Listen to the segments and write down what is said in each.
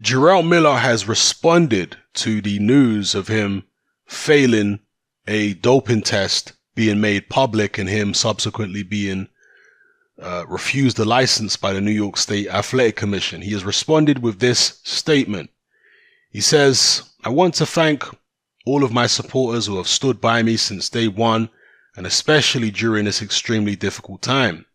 Jarrell Miller has responded to the news of him failing a doping test being made public and him subsequently being refused a license by the New York State Athletic Commission. He has responded with this statement. He says, "I want to thank all of my supporters who have stood by me since day one, and especially during this extremely difficult time.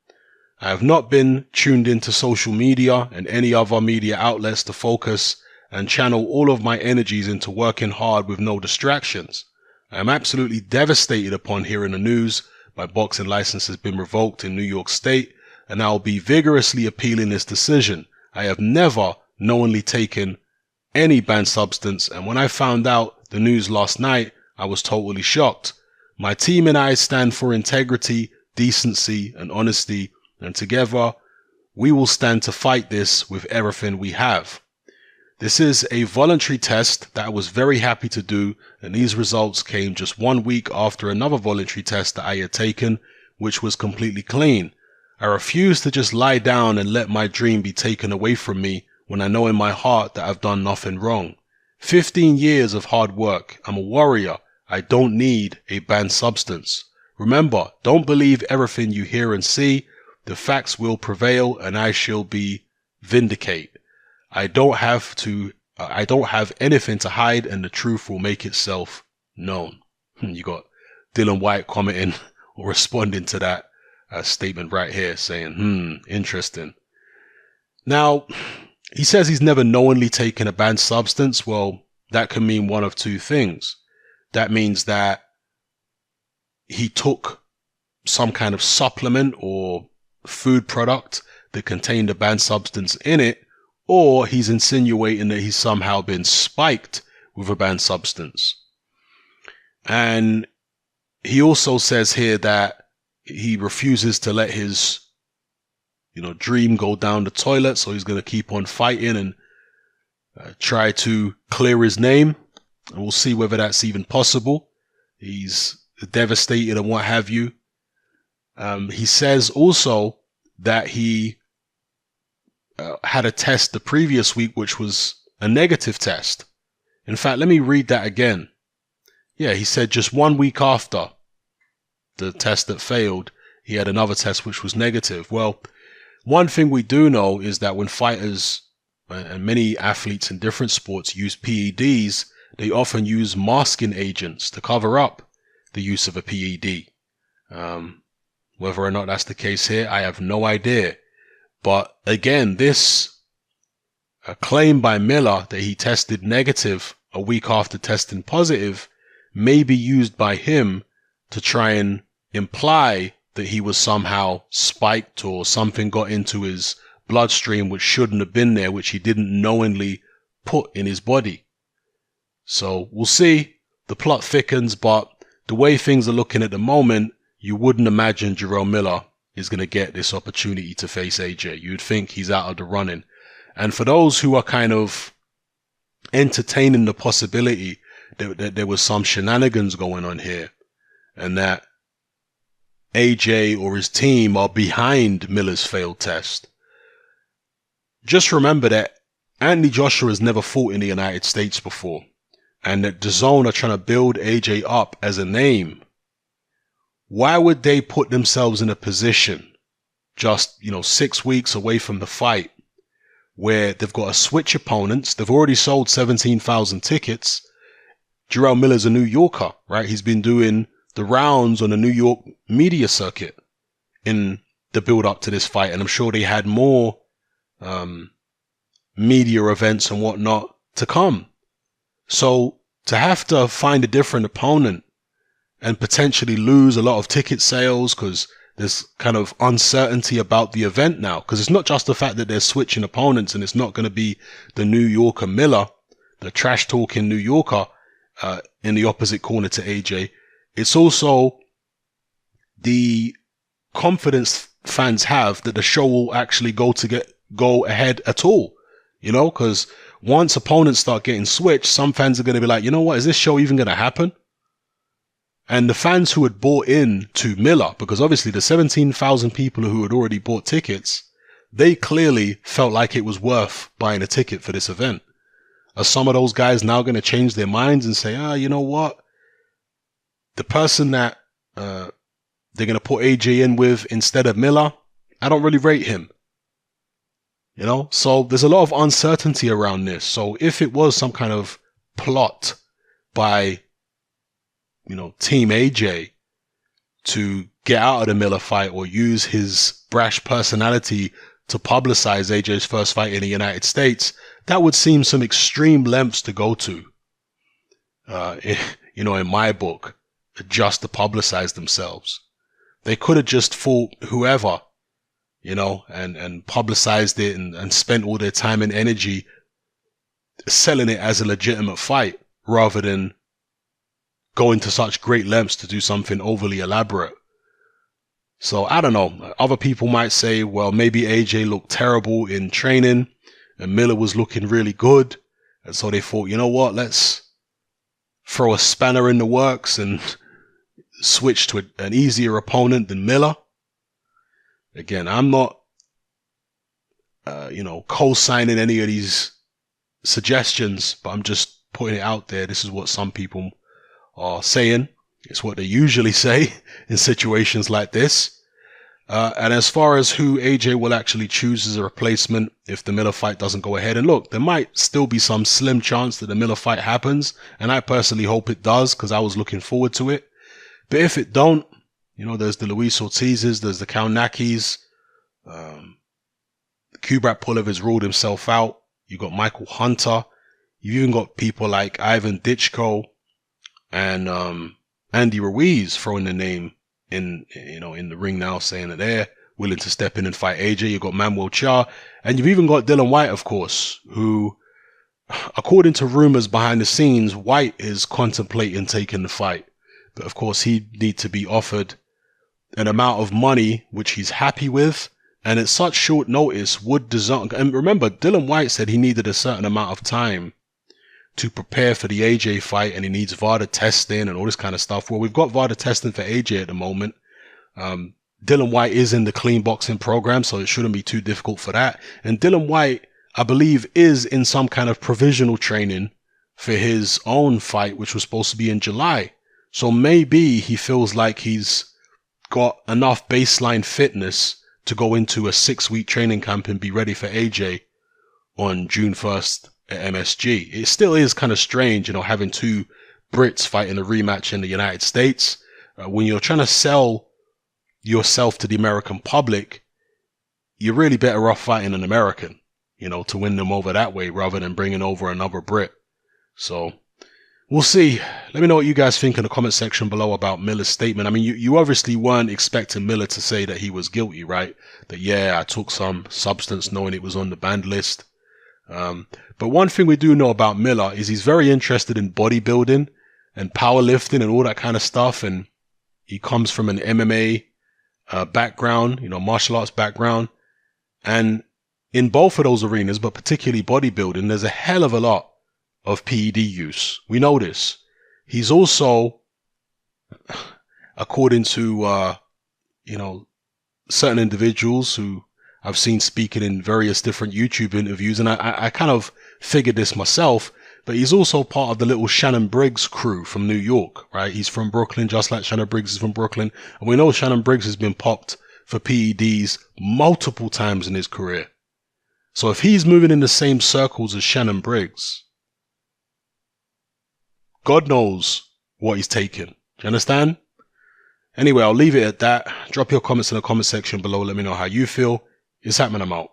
I have not been tuned into social media and any other media outlets to focus and channel all of my energies into working hard with no distractions. I am absolutely devastated upon hearing the news. My boxing license has been revoked in New York State, and I will be vigorously appealing this decision. I have never knowingly taken any banned substance, and when I found out the news last night, I was totally shocked. My team and I stand for integrity, decency, and honesty, and together we will stand to fight this with everything we have. This is a voluntary test that I was very happy to do, and these results came just 1 week after another voluntary test that I had taken, which was completely clean. I refuse to just lie down and let my dream be taken away from me when I know in my heart that I've done nothing wrong. 15 years of hard work. I'm a warrior. I don't need a banned substance. Remember, don't believe everything you hear and see. The facts will prevail and I shall be vindicate. I don't have anything to hide, and the truth will make itself known." You got Dylan White commenting or responding to that statement right here saying, interesting. Now, he says he's never knowingly taken a banned substance. Well, that can mean one of two things. That means that he took some kind of supplement or food product that contained a banned substance in it, or he's insinuating that he's somehow been spiked with a banned substance. And he also says here that he refuses to let his, dream go down the toilet, so he's going to keep on fighting and try to clear his name. And we'll see whether that's even possible. He's devastated and what have you. He says also that he had a test the previous week, which was a negative test. In fact, let me read that again. Yeah, he said just 1 week after the test that failed, he had another test which was negative. Well, one thing we do know is that when fighters and many athletes in different sports use PEDs, they often use masking agents to cover up the use of a PED. Whether or not that's the case here, I have no idea. But again, this claim by Miller that he tested negative a week after testing positive may be used by him to try and imply that he was somehow spiked or something got into his bloodstream which shouldn't have been there, which he didn't knowingly put in his body. So we'll see. The plot thickens, but the way things are looking at the moment, you wouldn't imagine Jarrell Miller is going to get this opportunity to face AJ. You'd think he's out of the running. And for those who are kind of entertaining the possibility that there was some shenanigans going on here and that AJ or his team are behind Miller's failed test, just remember that Anthony Joshua has never fought in the United States before, and that DAZN are trying to build AJ up as a name. Why would they put themselves in a position just, 6 weeks away from the fight where they've got to switch opponents? They've already sold 17,000 tickets. Jarrell Miller's a New Yorker, right? He's been doing the rounds on the New York media circuit in the build up to this fight. And I'm sure they had more media events and whatnot to come. So to have to find a different opponent and potentially lose a lot of ticket sales because there's kind of uncertainty about the event now, because it's not just the fact that they're switching opponents and it's not going to be the New Yorker Miller, the trash talking New Yorker in the opposite corner to AJ. It's also the confidence fans have that the show will actually go ahead at all, because once opponents start getting switched, some fans are going to be like, you know what, is this show even going to happen? And the fans who had bought in to Miller, because obviously the 17,000 people who had already bought tickets, they clearly felt like it was worth buying a ticket for this event. Are some of those guys now going to change their minds and say, you know what? The person that they're going to put AJ in with instead of Miller, I don't really rate him. You know, so there's a lot of uncertainty around this. So if it was some kind of plot by, Team AJ to get out of the Miller fight or use his brash personality to publicize AJ's first fight in the United States, that would seem some extreme lengths to go to, in my book, just to publicize themselves. They could have just fought whoever, and publicized it and spent all their time and energy selling it as a legitimate fight rather than going to such great lengths to do something overly elaborate. So I don't know. Other people might say, well, maybe AJ looked terrible in training and Miller was looking really good. And so they thought, you know what, let's throw a spanner in the works and switch to an easier opponent than Miller. Again, I'm not, co-signing any of these suggestions, but I'm just putting it out there. This is what some people are saying. It's what they usually say in situations like this. And as far as who AJ will actually choose as a replacement if the Miller fight doesn't go ahead, and look, there might still be some slim chance that the Miller fight happens, and I personally hope it does because I was looking forward to it. But if it don't, there's the Luis Ortizes, there's the Kalnakis, Kubrat Pulev has ruled himself out. You got Michael Hunter. You've even got people like Ivan Ditchko and Andy Ruiz throwing the name in the ring now, saying that they're willing to step in and fight AJ. You've got Manuel Charr, and you've even got Dillian Whyte, of course, who, according to rumors behind the scenes, Whyte is contemplating taking the fight. But of course, he'd need to be offered an amount of money which he's happy with, and at such short notice would deserve. And remember, Dillian Whyte said he needed a certain amount of time to prepare for the AJ fight, and he needs VADA testing and all this kind of stuff. Well, we've got VADA testing for AJ at the moment. Dillian Whyte is in the clean boxing program, so it shouldn't be too difficult for that. And Dillian Whyte, I believe, is in some kind of provisional training for his own fight, which was supposed to be in July. So maybe he feels like he's got enough baseline fitness to go into a 6-week training camp and be ready for AJ on June 1st. At MSG. It still is kind of strange, having two Brits fighting a rematch in the United States. When you're trying to sell yourself to the American public, you're really better off fighting an American, to win them over that way rather than bringing over another Brit. So we'll see. Let me know what you guys think in the comment section below about Miller's statement. I mean, you obviously weren't expecting Miller to say that he was guilty, right? That, yeah, I took some substance knowing it was on the banned list. But one thing we do know about Miller is he's very interested in bodybuilding and powerlifting and all that kind of stuff. And he comes from an MMA background, martial arts background. And in both of those arenas, but particularly bodybuilding, there's a hell of a lot of PED use. We know this. He's also, according to, certain individuals who I've seen speaking in various different YouTube interviews, and I kind of figured this myself, but he's also part of the little Shannon Briggs crew from New York, right? He's from Brooklyn, just like Shannon Briggs is from Brooklyn. And we know Shannon Briggs has been popped for PEDs multiple times in his career. So if he's moving in the same circles as Shannon Briggs, God knows what he's taking. Do you understand? Anyway, I'll leave it at that. Drop your comments in the comment section below. Let me know how you feel. It's happening. I'm out.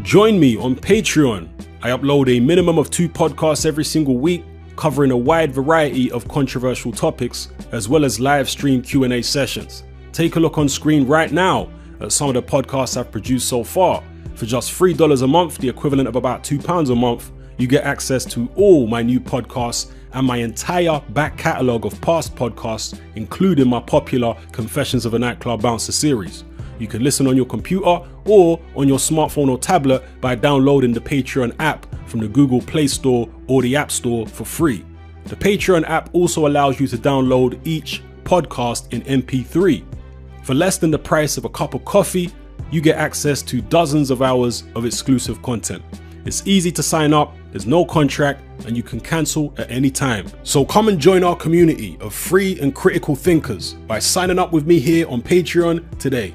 Join me on Patreon. I upload a minimum of 2 podcasts every single week, covering a wide variety of controversial topics, as well as live stream Q&A sessions. Take a look on screen right now at some of the podcasts I've produced so far. For just $3 a month, the equivalent of about £2 a month, you get access to all my new podcasts and my entire back catalogue of past podcasts, including my popular Confessions of a Nightclub Bouncer series. You can listen on your computer or on your smartphone or tablet by downloading the Patreon app from the Google Play Store or the App Store for free. The Patreon app also allows you to download each podcast in MP3. For less than the price of a cup of coffee, you get access to dozens of hours of exclusive content. It's easy to sign up, there's no contract, and you can cancel at any time. So come and join our community of free and critical thinkers by signing up with me here on Patreon today.